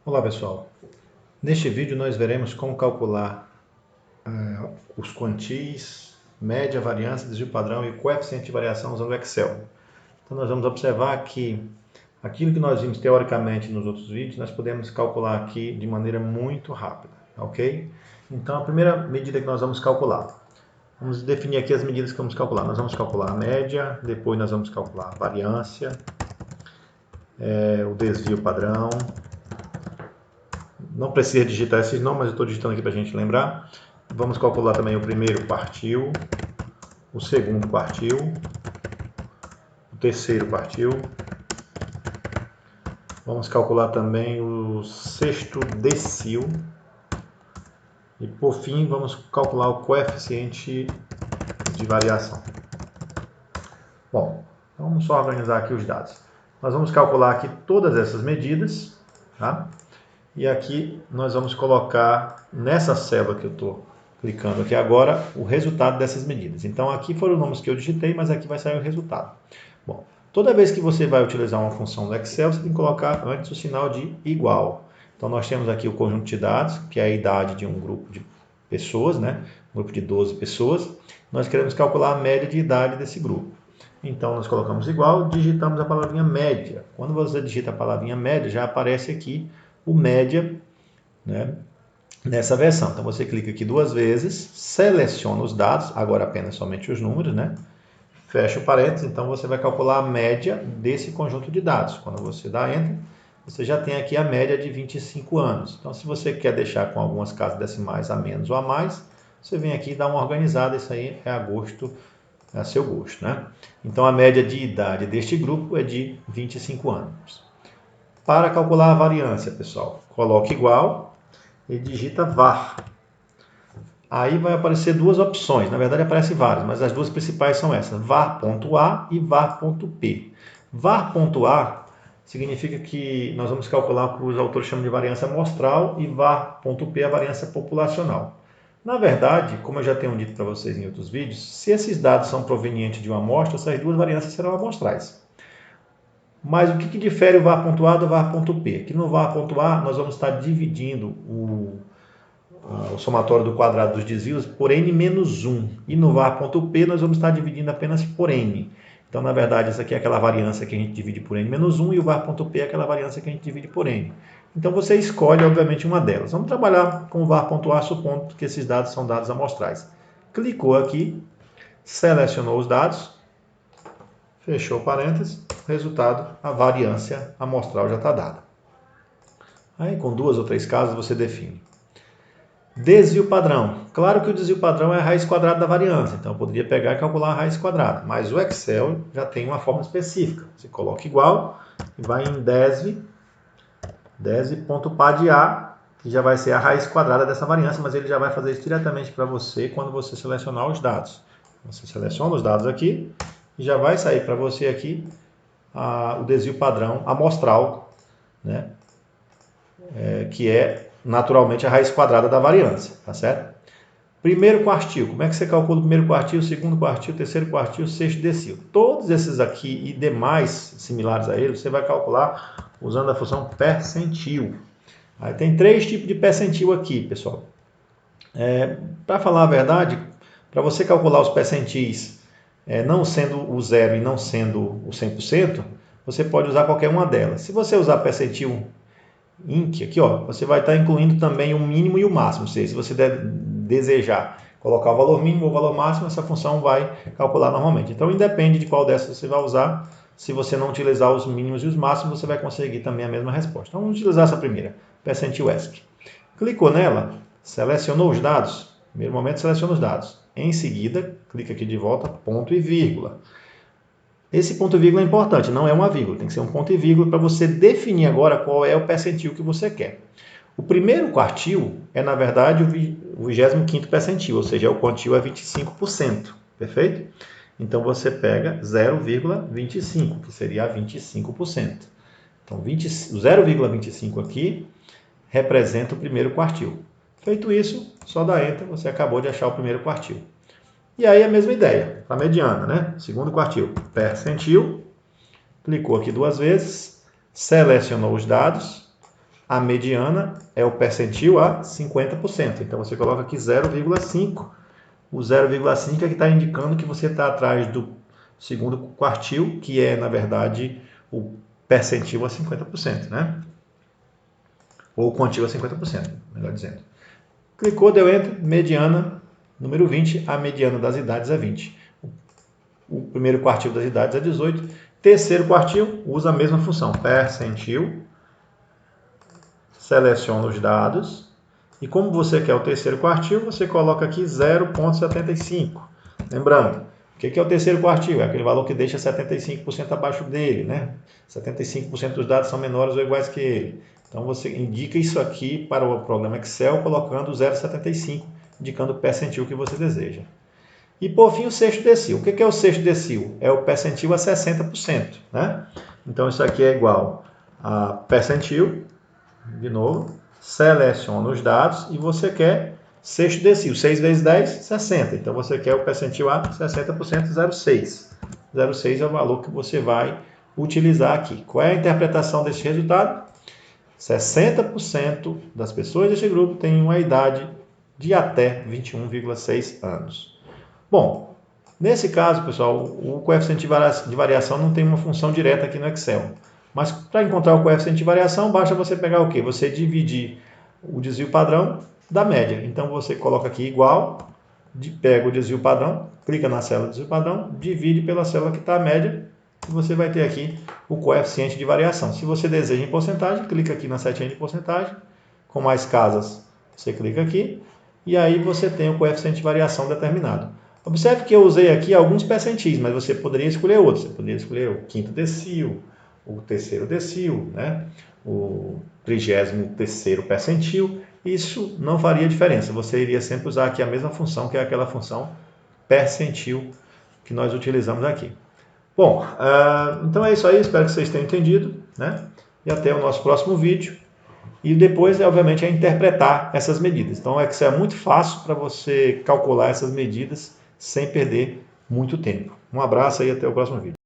Olá pessoal, neste vídeo nós veremos como calcular os quantis, média, variância, desvio padrão e coeficiente de variação usando o Excel. Então nós vamos observar que aquilo que nós vimos teoricamente nos outros vídeos, nós podemos calcular aqui de maneira muito rápida, ok? Então a primeira medida que nós vamos calcular, vamos definir aqui as medidas que vamos calcular. Nós vamos calcular a média, depois nós vamos calcular a variância, o desvio padrão. Não precisa digitar esses nomes, mas eu estou digitando aqui para a gente lembrar. Vamos calcular também o primeiro quartil, o segundo quartil, o terceiro quartil. Vamos calcular também o sexto decil. E por fim, vamos calcular o coeficiente de variação. Bom, então vamos só organizar aqui os dados. Nós vamos calcular aqui todas essas medidas, tá? E aqui nós vamos colocar nessa célula que eu estou clicando aqui agora o resultado dessas medidas. Então aqui foram os nomes que eu digitei, mas aqui vai sair o resultado. Bom, toda vez que você vai utilizar uma função do Excel, você tem que colocar antes o sinal de igual. Então nós temos aqui o conjunto de dados, que é a idade de um grupo de pessoas, né? Um grupo de 12 pessoas. Nós queremos calcular a média de idade desse grupo. Então nós colocamos igual, digitamos a palavrinha média. Quando você digita a palavrinha média, já aparece aqui o média, né, nessa versão. Então você clica aqui duas vezes, seleciona os dados, agora apenas somente os números, né? Fecha o parênteses, então você vai calcular a média desse conjunto de dados. Quando você dá Enter, você já tem aqui a média de 25 anos. Então se você quer deixar com algumas casas decimais a menos ou a mais, você vem aqui e dá uma organizada, isso aí é a gosto, é a seu gosto, né? Então a média de idade deste grupo é de 25 anos. Para calcular a variância, pessoal, coloque igual e digita var. Aí vai aparecer duas opções, na verdade aparecem várias, mas as duas principais são essas, var.a e var.p. Var.a significa que nós vamos calcular o que os autores chamam de variância amostral e var.p a variância populacional. Na verdade, como eu já tenho dito para vocês em outros vídeos, se esses dados são provenientes de uma amostra, essas duas variâncias serão amostrais. Mas o que difere o var.a do var.p? Aqui no var.a nós vamos estar dividindo o somatório do quadrado dos desvios por n menos 1. E no var.p nós vamos estar dividindo apenas por n. Então, na verdade, essa aqui é aquela variância que a gente divide por n menos 1 e o var.p é aquela variância que a gente divide por n. Então, você escolhe, obviamente, uma delas. Vamos trabalhar com o var.a, supondo que esses dados são dados amostrais. Clicou aqui, selecionou os dados, fechou parênteses, resultado, a variância amostral já está dada. Aí, com duas ou três casas, você define. Desvio padrão. Claro que o desvio padrão é a raiz quadrada da variância, então eu poderia pegar e calcular a raiz quadrada, mas o Excel já tem uma forma específica. Você coloca igual e vai em desv.pad-a, que já vai ser a raiz quadrada dessa variância, mas ele já vai fazer isso diretamente para você quando você selecionar os dados. Você seleciona os dados aqui e já vai sair para você aqui o desvio padrão amostral, né? Que é naturalmente a raiz quadrada da variância, tá certo? Primeiro quartil, como é que você calcula o primeiro quartil, segundo quartil, terceiro quartil, sexto decil? Todos esses aqui e demais similares a eles, você vai calcular usando a função percentil. Aí tem três tipos de percentil aqui, pessoal. Para falar a verdade, para você calcular os percentis, não sendo o zero e não sendo o 100%, você pode usar qualquer uma delas. Se você usar percentil Inc, aqui, ó, você vai estar incluindo também o mínimo e o máximo. Ou seja, se você desejar colocar o valor mínimo ou o valor máximo, essa função vai calcular normalmente. Então, independe de qual dessas você vai usar. Se você não utilizar os mínimos e os máximos, você vai conseguir também a mesma resposta. Então, vamos utilizar essa primeira, percentil ESC. Clicou nela, selecionou os dados. No primeiro momento, seleciona os dados. Em seguida, clica aqui de volta, ponto e vírgula. Esse ponto e vírgula é importante, não é uma vírgula, tem que ser um ponto e vírgula para você definir agora qual é o percentil que você quer. O primeiro quartil é, na verdade, o 25º percentil, ou seja, o quantil é 25%, perfeito? Então, você pega 0,25, que seria 25%. Então, o 0,25 aqui representa o primeiro quartil. Feito isso, só dá Enter, você acabou de achar o primeiro quartil. E aí a mesma ideia, para a mediana, né? Segundo quartil, percentil, clicou aqui duas vezes, selecionou os dados, A mediana é o percentil a 50%. Então, você coloca aqui 0,5. O 0,5 é que está indicando que você está atrás do segundo quartil, que é, na verdade, o percentil a 50%, né? Ou quantil a 50%, melhor dizendo. Clicou, deu Enter, mediana, número 20, a mediana das idades é 20. O primeiro quartil das idades é 18. Terceiro quartil, usa a mesma função, percentil, seleciona os dados, e como você quer o terceiro quartil, você coloca aqui 0,75. Lembrando, o que é o terceiro quartil? É aquele valor que deixa 75% abaixo dele, né? 75% dos dados são menores ou iguais que ele. Então, você indica isso aqui para o programa Excel, colocando 0,75, indicando o percentil que você deseja. E, por fim, o sexto decil. O que é o sexto decil? É o percentil a 60%, né? Então, isso aqui é igual a percentil, de novo, seleciona os dados e você quer sexto decil. 6 vezes 10, 60. Então, você quer o percentil a 60%, 0,6. 0,6 é o valor que você vai utilizar aqui. Qual é a interpretação desse resultado? 60% das pessoas deste grupo têm uma idade de até 21,6 anos. Bom, nesse caso, pessoal, o coeficiente de variação não tem uma função direta aqui no Excel. Mas para encontrar o coeficiente de variação, basta você pegar o quê? Você dividir o desvio padrão da média. Então, você coloca aqui igual, pega o desvio padrão, clica na célula do desvio padrão, divide pela célula que está a média, e você vai ter aqui o coeficiente de variação. Se você deseja em porcentagem, clica aqui na setinha de porcentagem. Com mais casas, você clica aqui. E aí você tem o coeficiente de variação determinado. Observe que eu usei aqui alguns percentis, mas você poderia escolher outros. Você poderia escolher o quinto decil, o terceiro decil, né? O 33º percentil. Isso não faria diferença. Você iria sempre usar aqui a mesma função, que é aquela função percentil que nós utilizamos aqui. Bom, então é isso aí. Espero que vocês tenham entendido, né? E até o nosso próximo vídeo. E depois, obviamente, é interpretar essas medidas. Então, o Excel é muito fácil para você calcular essas medidas sem perder muito tempo. Um abraço e até o próximo vídeo.